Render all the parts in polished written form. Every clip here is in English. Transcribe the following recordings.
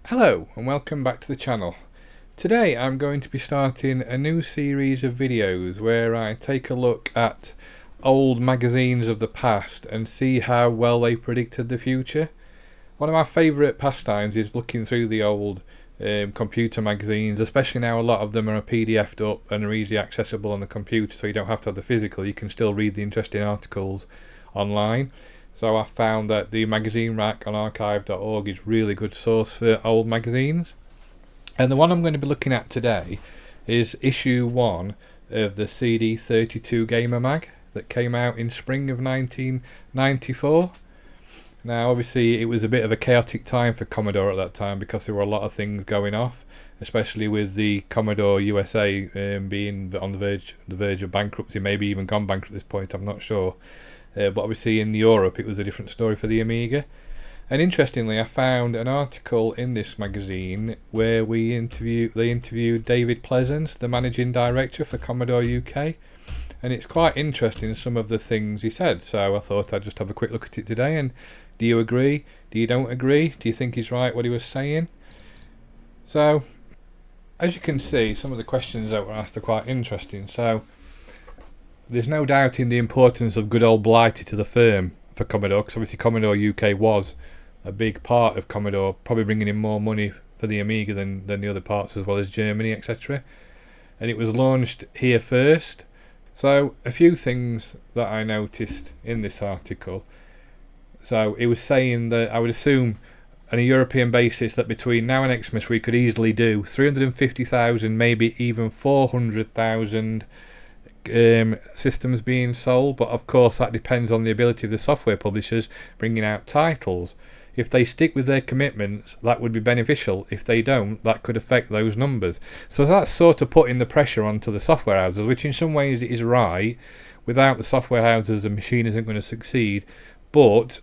Hello and welcome back to the channel. Today I'm going to be starting a new series of videos where I take a look at old magazines of the past and see how well they predicted the future. One of my favourite pastimes is looking through the old computer magazines, especially now a lot of them are PDF'd up and are easily accessible on the computer, so you don't have to have the physical, you can still read the interesting articles online. So I found that the magazine rack on archive.org is a really good source for old magazines. And the one I'm going to be looking at today is issue 1 of the CD32 Gamer Mag that came out in spring of 1994. Now obviously it was a bit of a chaotic time for Commodore at that time because there were a lot of things going off, especially with the Commodore USA being on the verge of bankruptcy, maybe even gone bankrupt at this point, I'm not sure. But obviously in Europe it was a different story for the Amiga. And interestingly, I found an article in this magazine where they interviewed David Pleasance, the managing director for Commodore UK, and it's quite interesting some of the things he said. So I thought I'd just have a quick look at it today. And do you agree? Do you don't agree? Do you think he's right what he was saying? So as you can see, some of the questions that were asked are quite interesting. So there's no doubting the importance of good old Blighty to the firm for Commodore, because obviously Commodore UK was a big part of Commodore, probably bringing in more money for the Amiga than the other parts, as well as Germany, etc. And it was launched here first. So a few things that I noticed in this article. So it was saying that I would assume on a European basis that between now and Xmas we could easily do 350,000, maybe even 400,000 systems being sold, but of course that depends on the ability of the software publishers bringing out titles. If they stick with their commitments, that would be beneficial. If they don't, that could affect those numbers. So that's sort of putting the pressure onto the software houses, which in some ways is right. Without the software houses, the machine isn't going to succeed. But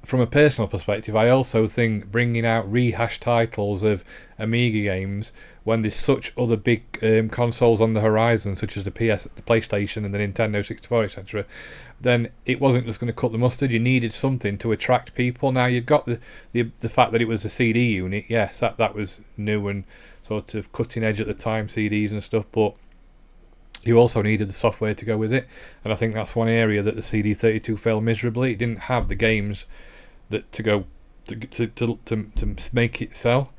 from a personal perspective, I also think bringing out rehashed titles of Amiga games when there's such other big consoles on the horizon, such as the PlayStation and the Nintendo 64, etc., then it wasn't just going to cut the mustard. You needed something to attract people. Now you've got the fact that it was a CD unit. Yes, that was new and sort of cutting edge at the time, CDs and stuff, but you also needed the software to go with it, and I think that's one area that the CD32 failed miserably. It didn't have the games that to make it sell.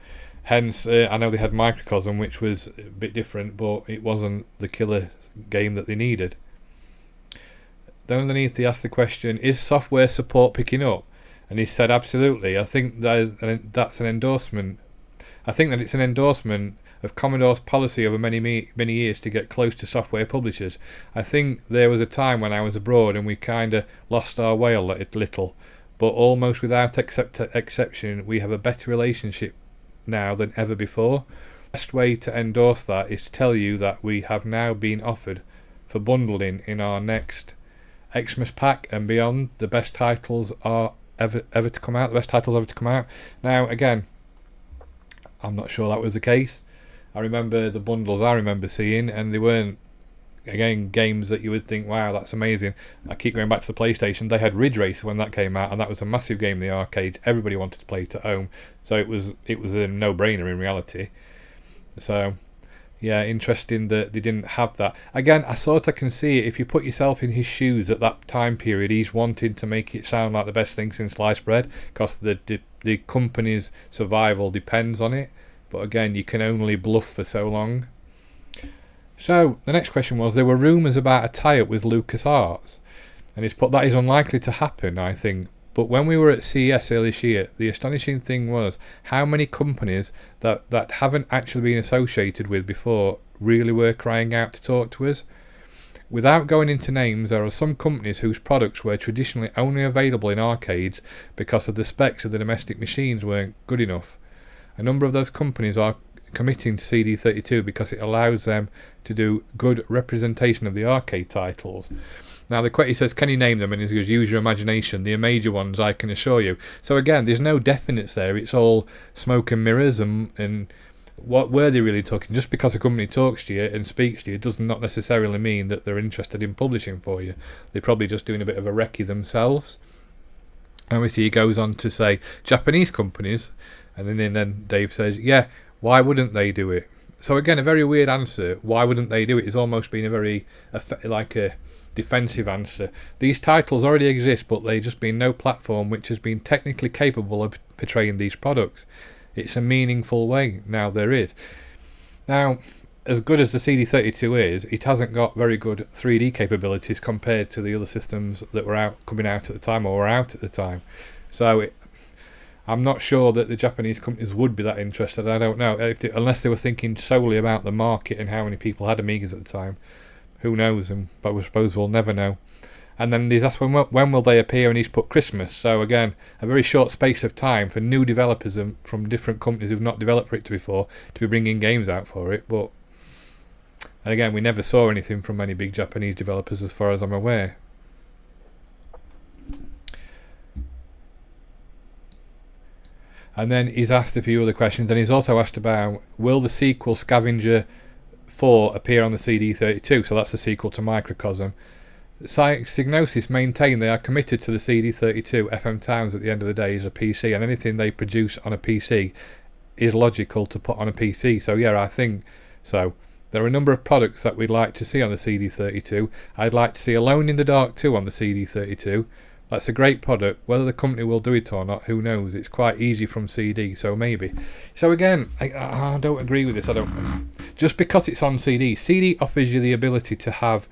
Hence, I know they had Microcosm, which was a bit different, but it wasn't the killer game that they needed. Then underneath they asked the question, is software support picking up? And he said absolutely. I think that's an endorsement. I think that it's an endorsement of Commodore's policy over many years to get close to software publishers. I think there was a time when I was abroad and we kind of lost our way a little, but almost without exception we have a better relationship now than ever before. The best way to endorse that is to tell you that we have now been offered for bundling in our next Xmas pack and beyond. The best titles are ever to come out. The best titles ever to come out. Now again, I'm not sure that was the case. I remember the bundles I remember seeing, and they weren't, again, games that you would think, wow, that's amazing. I keep going back to the PlayStation. They had Ridge Racer when that came out, and that was a massive game in the arcades. Everybody wanted to play it at home, so it was a no-brainer in reality. So yeah, interesting that they didn't have that. Again, I sort of can see it. If you put yourself in his shoes at that time period, he's wanting to make it sound like the best thing since sliced bread, because the company's survival depends on it. But again, you can only bluff for so long. So the next question was, there were rumours about a tie-up with LucasArts, and it's put that is unlikely to happen, I think. But when we were at CES earlier this year, the astonishing thing was how many companies that haven't actually been associated with before really were crying out to talk to us. Without going into names, there are some companies whose products were traditionally only available in arcades because of the specs of the domestic machines weren't good enough. A number of those companies are committing to CD32 because it allows them to do good representation of the arcade titles. Now he says, can you name them? And he goes, use your imagination. The major ones I can assure you. So again, there's no definites there. It's all smoke and mirrors, and what were they really talking? Just because a company talks to you and speaks to you does not necessarily mean that they're interested in publishing for you. They're probably just doing a bit of a recce themselves. And obviously he goes on to say Japanese companies And then Dave says, yeah, why wouldn't they do it? So again, a very weird answer. Why wouldn't they do it? Is almost been a very like a defensive answer. These titles already exist, but they just been no platform which has been technically capable of portraying these products. It's a meaningful way. Now there is. Now, as good as the CD32 is, it hasn't got very good 3D capabilities compared to the other systems that were coming out at the time, or were out at the time. So I'm not sure that the Japanese companies would be that interested. I don't know, unless they were thinking solely about the market and how many people had Amigas at the time. Who knows? But I suppose we'll never know. And then he's asked when will they appear, and he's put Christmas. So again, a very short space of time for new developers from different companies who've not developed for it before to be bringing games out for it. But and again, we never saw anything from any big Japanese developers as far as I'm aware. And then he's asked a few other questions, and he's also asked about, will the sequel Scavenger 4 appear on the CD32? So that's the sequel to Microcosm. Psygnosis maintain they are committed to the CD32. FM Towns at the end of the day is a PC, and anything they produce on a PC is logical to put on a PC. So yeah, I think so. There are a number of products that we'd like to see on the CD32. I'd like to see Alone in the Dark 2 on the CD32. That's a great product. Whether the company will do it or not, who knows? It's quite easy from CD, so maybe. So again, I don't agree with this. I don't. Just because it's on CD, CD offers you the ability to have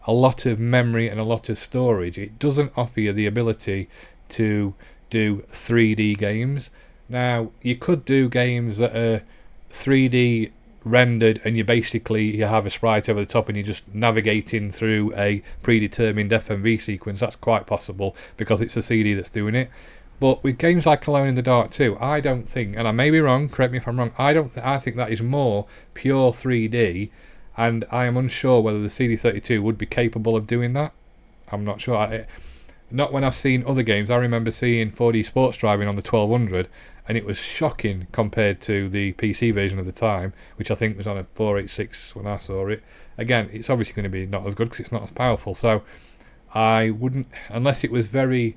a lot of memory and a lot of storage. It doesn't offer you the ability to do 3D games. Now, you could do games that are 3D rendered, and you have a sprite over the top and you're just navigating through a predetermined FMV sequence. That's quite possible because it's a CD that's doing it. But with games like Alone in the Dark 2, I don't think, and I may be wrong, correct me if I'm wrong, I think that is more pure 3D, and I am unsure whether the CD32 would be capable of doing that. I'm not sure. Not when I've seen other games. I remember seeing 4D Sports Driving on the 1200, and it was shocking compared to the PC version of the time, which I think was on a 486 when I saw it. Again, it's obviously going to be not as good because it's not as powerful, so I wouldn't, unless it was very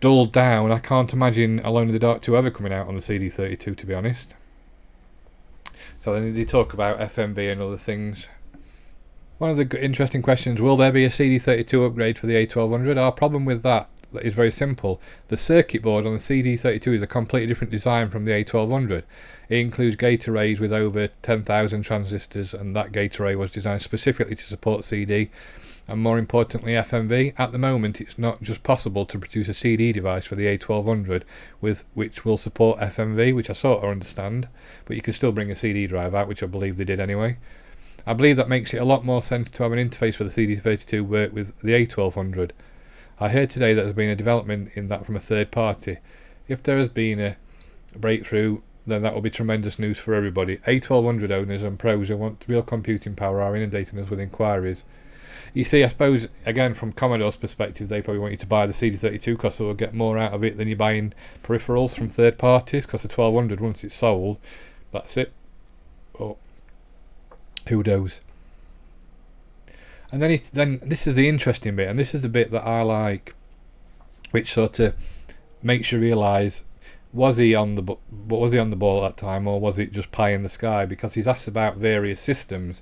dulled down, I can't imagine Alone in the Dark 2 ever coming out on the CD32, to be honest. So then they talk about FMV and other things. One of the interesting questions, will there be a CD32 upgrade for the A1200? Our problem with that is very simple. The circuit board on the CD32 is a completely different design from the A1200. It includes gate arrays with over 10,000 transistors, and that gate array was designed specifically to support CD, and more importantly FMV. At the moment, it's not just possible to produce a CD device for the A1200 which will support FMV, which I sort of understand, but you can still bring a CD drive out, which I believe they did anyway. I believe that makes it a lot more sense to have an interface for the CD32 work with the A1200. I heard today that there's been a development in that from a third party. If there has been a breakthrough, then that will be tremendous news for everybody. A1200 owners and pros who want real computing power are inundating us with inquiries. You see, I suppose, again, from Commodore's perspective, they probably want you to buy the CD32 because they will get more out of it than you're buying peripherals from third parties, because the 1200, once it's sold, that's it. Oh, who knows? And then this is the interesting bit, and this is the bit that I like, which sort of makes you realise, was he on the ball at that time, or was it just pie in the sky? Because he's asked about various systems.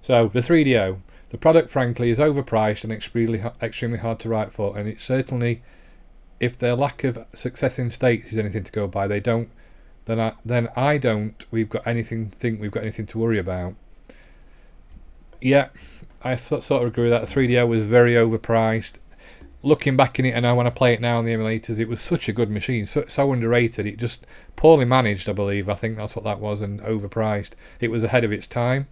So the 3DO, the product frankly is overpriced and extremely hard to write for, and it's certainly, if their lack of success in states is anything to go by, they don't. Then I don't. We've got anything to worry about. Yeah, I sort of agree with that. The 3DO was very overpriced. Looking back in it, and I want to play it now on the emulators, it was such a good machine, so underrated. It just poorly managed, I believe. I think that's what that was, and overpriced. It was ahead of its time.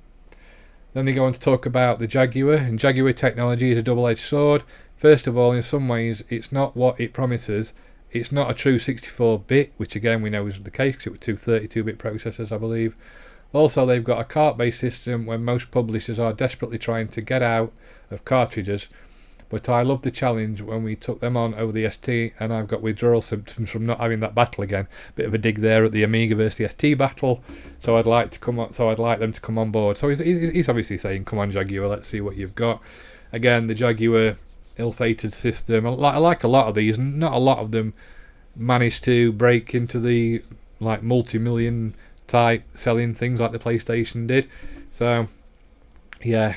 Then they go on to talk about the Jaguar, and Jaguar technology is a double-edged sword. First of all, in some ways, it's not what it promises. It's not a true 64-bit, which again we know isn't the case because it was two 32-bit processors, I believe. Also, they've got a cart-based system when most publishers are desperately trying to get out of cartridges. But I love the challenge when we took them on over the ST, and I've got withdrawal symptoms from not having that battle again. Bit of a dig there at the Amiga versus the ST battle. So I'd like them to come on board. So he's obviously saying, "Come on, Jaguar, let's see what you've got." Again, the Jaguar ill-fated system. I like a lot of these. Not a lot of them managed to break into the like multi-million type selling things like the PlayStation did. So yeah.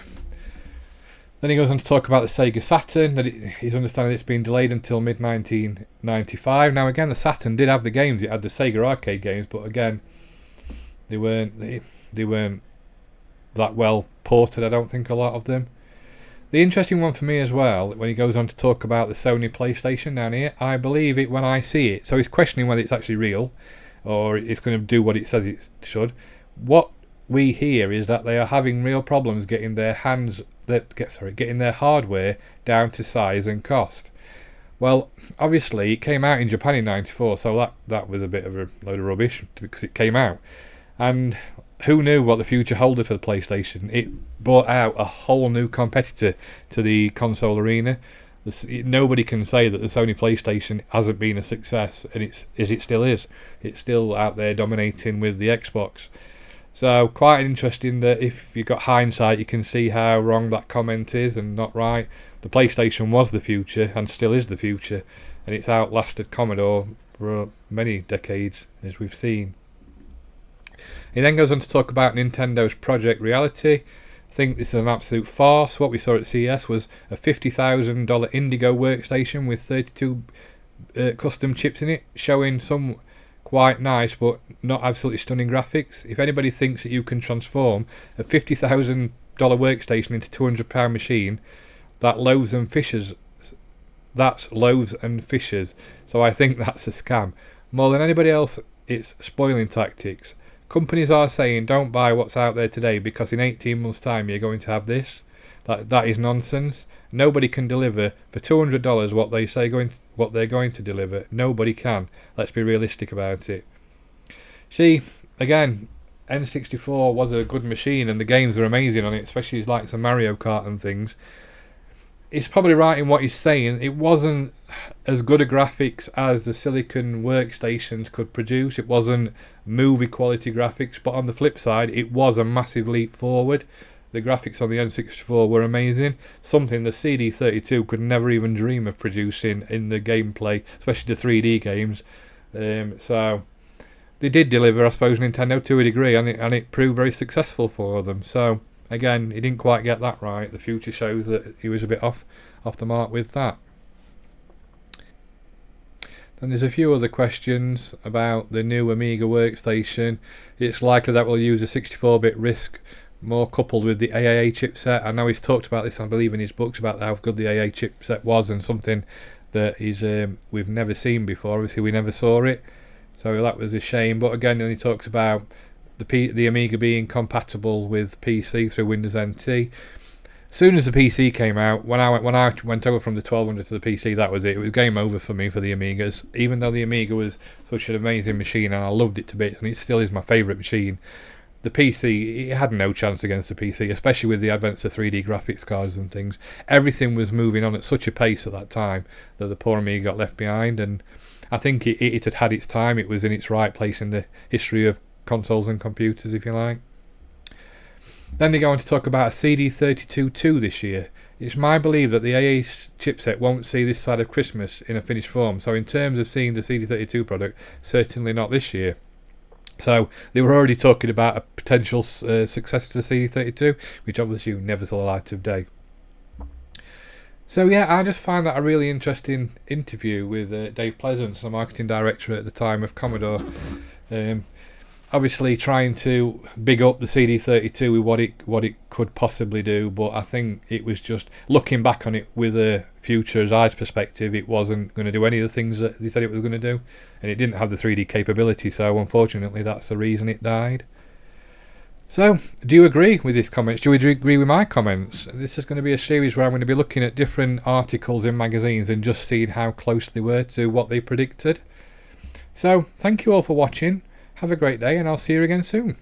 Then he goes on to talk about the Sega Saturn, that he's understanding it's been delayed until mid-1995. Now again, the Saturn did have the games, it had the Sega arcade games, but again, they weren't that well ported, I don't think, a lot of them. The interesting one for me as well, when he goes on to talk about the Sony PlayStation down here, I believe it when I see it. So he's questioning whether it's actually real, or it's going to do what it says it should. What we hear is that they are having real problems getting their getting their hardware down to size and cost. Well, obviously it came out in Japan in '94, so that was a bit of a load of rubbish because it came out, and who knew what the future holded for the PlayStation? It brought out a whole new competitor to the console arena. Nobody can say that the Sony PlayStation hasn't been a success, and it still is. It's still out there dominating with the Xbox. So quite interesting that if you've got hindsight, you can see how wrong that comment is and not right. The PlayStation was the future and still is the future, and it's outlasted Commodore for many decades, as we've seen. He then goes on to talk about Nintendo's Project Reality. I think this is an absolute farce. What we saw at CES was a $50,000 Indigo workstation with 32 custom chips in it, showing some quite nice but not absolutely stunning graphics. If anybody thinks that you can transform a $50,000 workstation into a £200 machine, that's loaves and fishes. So I think that's a scam. More than anybody else, it's spoiling tactics. Companies are saying don't buy what's out there today because in 18 months' time you're going to have this. That is nonsense. Nobody can deliver for $200 what they're going to deliver. Nobody can. Let's be realistic about it. See, again, N64 was a good machine and the games were amazing on it, especially like some Mario Kart and things. He's probably right in what he's saying. It wasn't as good a graphics as the Silicon workstations could produce. It wasn't movie quality graphics, but on the flip side, it was a massive leap forward. The graphics on the N64 were amazing, something the CD32 could never even dream of producing in the gameplay, especially the 3D games. So they did deliver, I suppose, Nintendo to a degree, and it proved very successful for them. So again, he didn't quite get that right. The future shows that he was a bit off the mark with that. Then there's a few other questions about the new Amiga workstation. It's likely that we'll use a 64-bit RISC more coupled with the AAA chipset. I know he's talked about this, I believe, in his books about how good the AAA chipset was, and something that we've never seen before. Obviously, we never saw it, so that was a shame. But again, then he talks about the Amiga being compatible with PC through Windows NT. As soon as the PC came out, when I went over from the 1200 to the PC, that was it. It was game over for me for the Amigas. Even though the Amiga was such an amazing machine and I loved it to bits, and it still is my favourite machine, the PC, it had no chance against the PC, especially with the advent of 3D graphics cards and things. Everything was moving on at such a pace at that time that the poor Amiga got left behind, and I think it had its time. It was in its right place in the history of consoles and computers, if you like. Then they go on to talk about a CD32-2 this year. It's my belief that the AA chipset won't see this side of Christmas in a finished form, so in terms of seeing the CD32 product, certainly not this year. So they were already talking about a potential successor to the CD32, which obviously never saw the light of day. So yeah, I just find that a really interesting interview with Dave Pleasance, the marketing director at the time of Commodore. Obviously trying to big up the CD32 with what it could possibly do, but I think it was just looking back on it with a future's eyes perspective, it wasn't going to do any of the things that they said it was going to do, and it didn't have the 3D capability, so unfortunately that's the reason it died. So, do you agree with these comments? Do you agree with my comments? This is going to be a series where I'm going to be looking at different articles in magazines and just seeing how close they were to what they predicted. So, thank you all for watching. Have a great day, and I'll see you again soon.